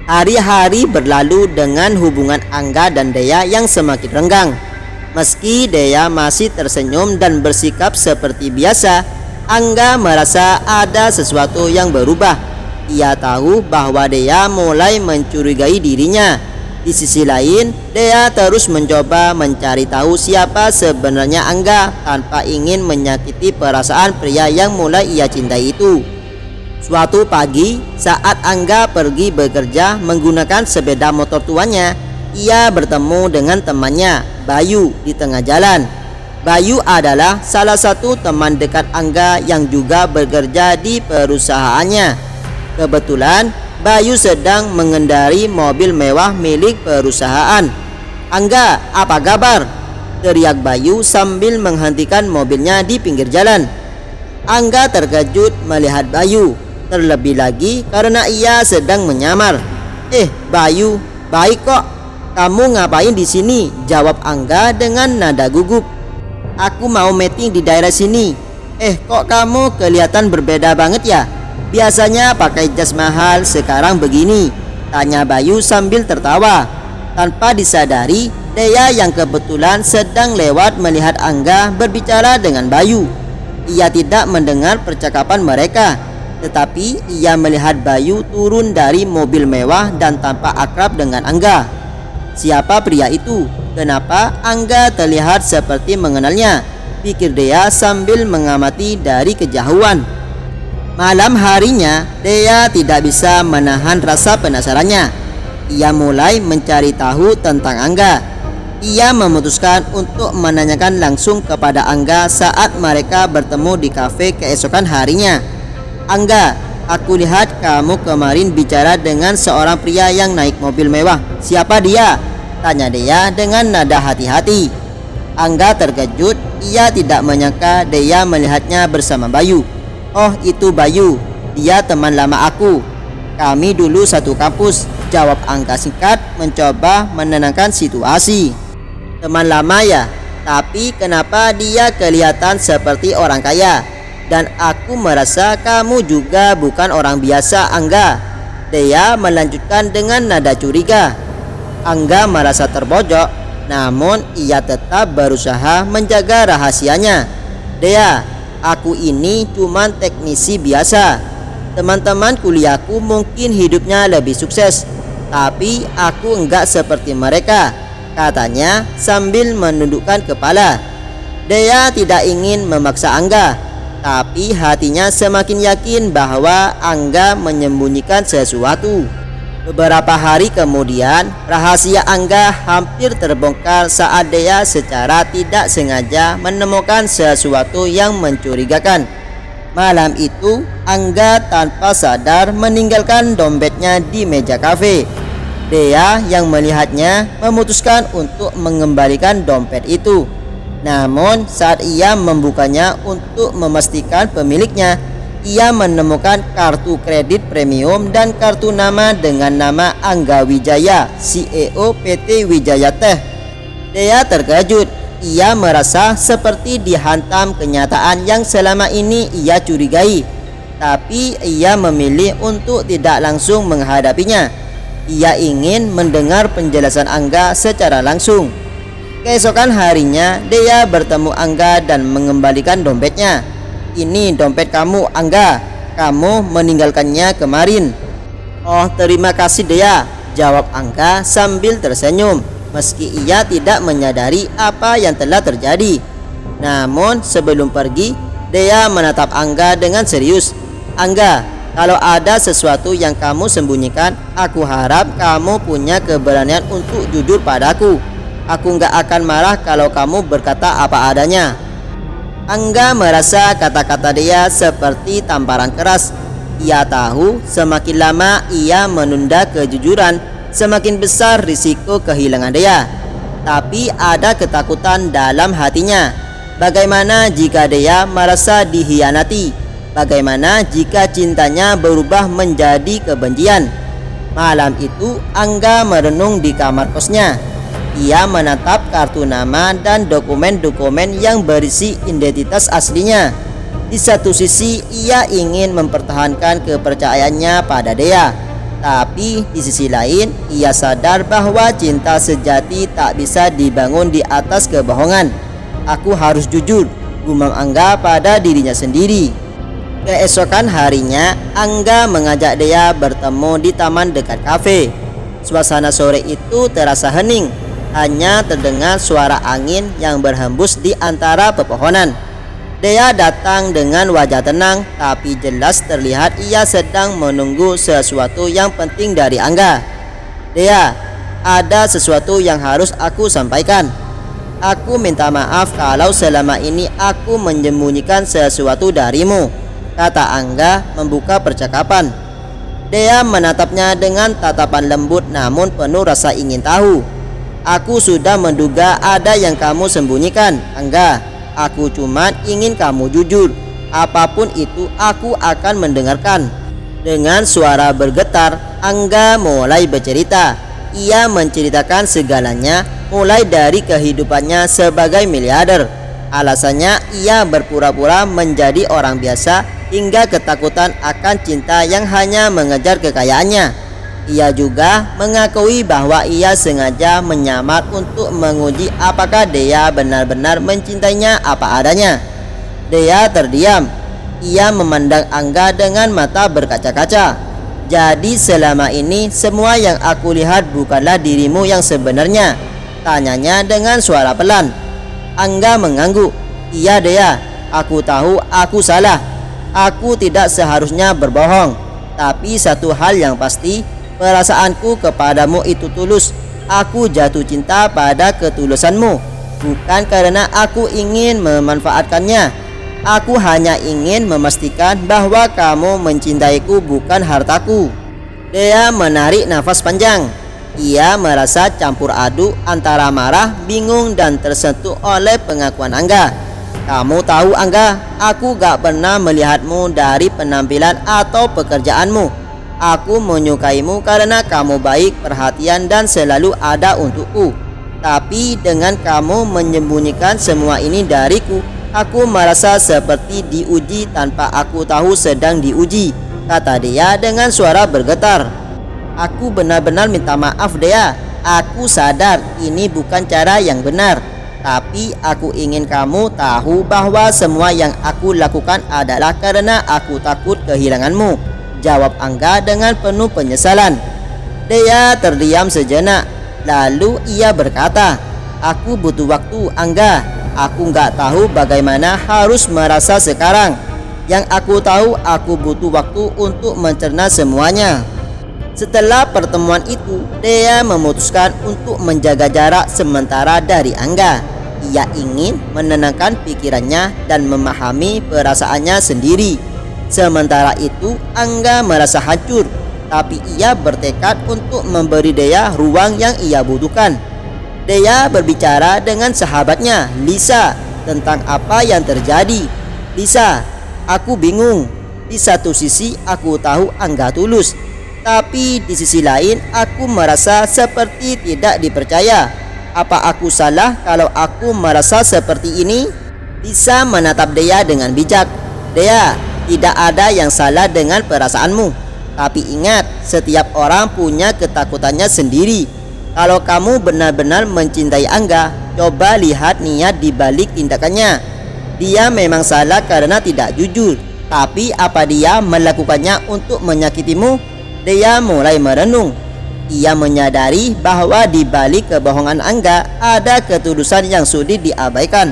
Hari-hari berlalu dengan hubungan Angga dan Dea yang semakin renggang. Meski Dea masih tersenyum dan bersikap seperti biasa, Angga merasa ada sesuatu yang berubah. Ia tahu bahwa Dea mulai mencurigai dirinya. Di sisi lain, Dea terus mencoba mencari tahu siapa sebenarnya Angga tanpa ingin menyakiti perasaan pria yang mulai ia cintai itu. Suatu pagi, saat Angga pergi bekerja menggunakan sepeda motor tuanya, ia bertemu dengan temannya, Bayu, di tengah jalan. Bayu adalah salah satu teman dekat Angga yang juga bekerja di perusahaannya. Kebetulan, Bayu sedang mengendari mobil mewah milik perusahaan. "Angga, apa kabar?" teriak Bayu sambil menghentikan mobilnya di pinggir jalan. Angga terkejut melihat Bayu, terlebih lagi karena ia sedang menyamar. Bayu, baik kok. Kamu ngapain di sini?" jawab Angga dengan nada gugup. "Aku mau meeting di daerah sini." Kok kamu kelihatan berbeda banget ya? Biasanya pakai jas mahal, sekarang begini?" tanya Bayu sambil tertawa. Tanpa disadari, Dea yang kebetulan sedang lewat melihat Angga berbicara dengan Bayu. Ia tidak mendengar percakapan mereka, tetapi ia melihat Bayu turun dari mobil mewah dan tampak akrab dengan Angga. Siapa pria itu? Kenapa Angga terlihat seperti mengenalnya? Pikir Dea sambil mengamati dari kejauhan. Malam harinya, Dea tidak bisa menahan rasa penasarannya. Ia mulai mencari tahu tentang Angga. Ia memutuskan untuk menanyakan langsung kepada Angga saat mereka bertemu di kafe keesokan harinya. "Angga, aku lihat kamu kemarin bicara dengan seorang pria yang naik mobil mewah. Siapa dia?" tanya Dea dengan nada hati-hati. Angga terkejut. Ia tidak menyangka Dea melihatnya bersama Bayu. "Oh, itu Bayu. Dia teman lama aku. Kami dulu satu kampus," jawab Angga singkat, mencoba menenangkan situasi. "Teman lama ya? Tapi kenapa dia kelihatan seperti orang kaya? Dan aku merasa kamu juga bukan orang biasa, Angga," Dea melanjutkan dengan nada curiga. Angga merasa terpojok, namun ia tetap berusaha menjaga rahasianya. "Dea, aku ini cuma teknisi biasa. Teman-teman kuliahku mungkin hidupnya lebih sukses, tapi aku enggak seperti mereka," katanya sambil menundukkan kepala. Dea tidak ingin memaksa Angga, tapi hatinya semakin yakin bahwa Angga menyembunyikan sesuatu. Beberapa hari kemudian, rahasia Angga hampir terbongkar saat Dea secara tidak sengaja menemukan sesuatu yang mencurigakan. Malam itu, Angga tanpa sadar meninggalkan dompetnya di meja kafe. Dea yang melihatnya memutuskan untuk mengembalikan dompet itu. Namun saat ia membukanya untuk memastikan pemiliknya, ia menemukan kartu kredit premium dan kartu nama dengan nama Angga Wijaya, CEO PT Wijaya Teh. Dea terkejut. Ia merasa seperti dihantam kenyataan yang selama ini ia curigai, tapi ia memilih untuk tidak langsung menghadapinya. Ia ingin mendengar penjelasan Angga secara langsung. Keesokan harinya, Dea bertemu Angga dan mengembalikan dompetnya. "Ini dompet kamu, Angga. Kamu meninggalkannya kemarin." "Oh, terima kasih Dea," jawab Angga sambil tersenyum, meski ia tidak menyadari apa yang telah terjadi. Namun sebelum pergi, Dea menatap Angga dengan serius. "Angga, kalau ada sesuatu yang kamu sembunyikan, aku harap kamu punya keberanian untuk jujur padaku. Aku nggak akan marah kalau kamu berkata apa adanya." Angga merasa kata-kata Dea seperti tamparan keras. Ia tahu semakin lama ia menunda kejujuran, semakin besar risiko kehilangan Dea. Tapi ada ketakutan dalam hatinya. Bagaimana jika Dea merasa dihianati? Bagaimana jika cintanya berubah menjadi kebencian? Malam itu Angga merenung di kamar kosnya. Ia menatap kartu nama dan dokumen-dokumen yang berisi identitas aslinya. Di satu sisi ia ingin mempertahankan kepercayaannya pada Dea. Tapi di sisi lain, ia sadar bahwa cinta sejati tak bisa dibangun di atas kebohongan. Aku harus jujur, gumam Angga pada dirinya sendiri. Keesokan harinya, Angga mengajak Dea bertemu di taman dekat kafe. Suasana sore itu terasa hening, hanya terdengar suara angin yang berhembus di antara pepohonan. Dea datang dengan wajah tenang, tapi jelas terlihat ia sedang menunggu sesuatu yang penting dari Angga. Dea, ada sesuatu yang harus aku sampaikan. Aku minta maaf kalau selama ini aku menyembunyikan sesuatu darimu, kata Angga membuka percakapan. Dea menatapnya dengan tatapan lembut namun penuh rasa ingin tahu. Aku sudah menduga ada yang kamu sembunyikan, Angga. Aku cuma ingin kamu jujur. Apapun itu aku akan mendengarkan. Dengan suara bergetar, Angga mulai bercerita. Ia menceritakan segalanya, mulai dari kehidupannya sebagai miliarder. Alasannya ia berpura-pura menjadi orang biasa, hingga ketakutan akan cinta yang hanya mengejar kekayaannya. Ia juga mengakui bahwa ia sengaja menyamar untuk menguji apakah Dea benar-benar mencintainya apa adanya. Dea terdiam. Ia memandang Angga dengan mata berkaca-kaca. Jadi selama ini semua yang aku lihat bukanlah dirimu yang sebenarnya, tanyanya dengan suara pelan. Angga mengangguk. Iya Dea, aku tahu aku salah. Aku tidak seharusnya berbohong. Tapi satu hal yang pasti, perasaanku kepadamu itu tulus. Aku jatuh cinta pada ketulusanmu, bukan karena aku ingin memanfaatkannya. Aku hanya ingin memastikan bahwa kamu mencintaiku, bukan hartaku. Dea menarik nafas panjang. Ia merasa campur aduk antara marah, bingung, dan tersentuh oleh pengakuan Angga. Kamu tahu Angga, aku gak pernah melihatmu dari penampilan atau pekerjaanmu. Aku menyukaimu karena kamu baik, perhatian, dan selalu ada untukku. Tapi dengan kamu menyembunyikan semua ini dariku, aku merasa seperti diuji tanpa aku tahu sedang diuji, kata Dea dengan suara bergetar. Aku benar-benar minta maaf Dea. Aku sadar ini bukan cara yang benar. Tapi aku ingin kamu tahu bahwa semua yang aku lakukan adalah karena aku takut kehilanganmu, jawab Angga dengan penuh penyesalan. Dea terdiam sejenak. Lalu ia berkata, aku butuh waktu Angga. Aku nggak tahu bagaimana harus merasa sekarang. Yang aku tahu, aku butuh waktu untuk mencerna semuanya. Setelah pertemuan itu, Dea memutuskan untuk menjaga jarak sementara dari Angga. Ia ingin menenangkan pikirannya dan memahami perasaannya sendiri. Sementara itu, Angga merasa hancur, tapi ia bertekad untuk memberi Dea ruang yang ia butuhkan. Dea berbicara dengan sahabatnya, Lisa, tentang apa yang terjadi. Lisa, aku bingung. Di satu sisi aku tahu Angga tulus, tapi di sisi lain aku merasa seperti tidak dipercaya. Apa aku salah kalau aku merasa seperti ini? Lisa menatap Dea dengan bijak. Dea, tidak ada yang salah dengan perasaanmu. Tapi ingat, setiap orang punya ketakutannya sendiri. Kalau kamu benar-benar mencintai Angga, coba lihat niat di balik tindakannya. Dia memang salah karena tidak jujur, tapi apa dia melakukannya untuk menyakitimu? Dea mulai merenung. Ia menyadari bahwa di balik kebohongan Angga ada ketulusan yang sulit diabaikan.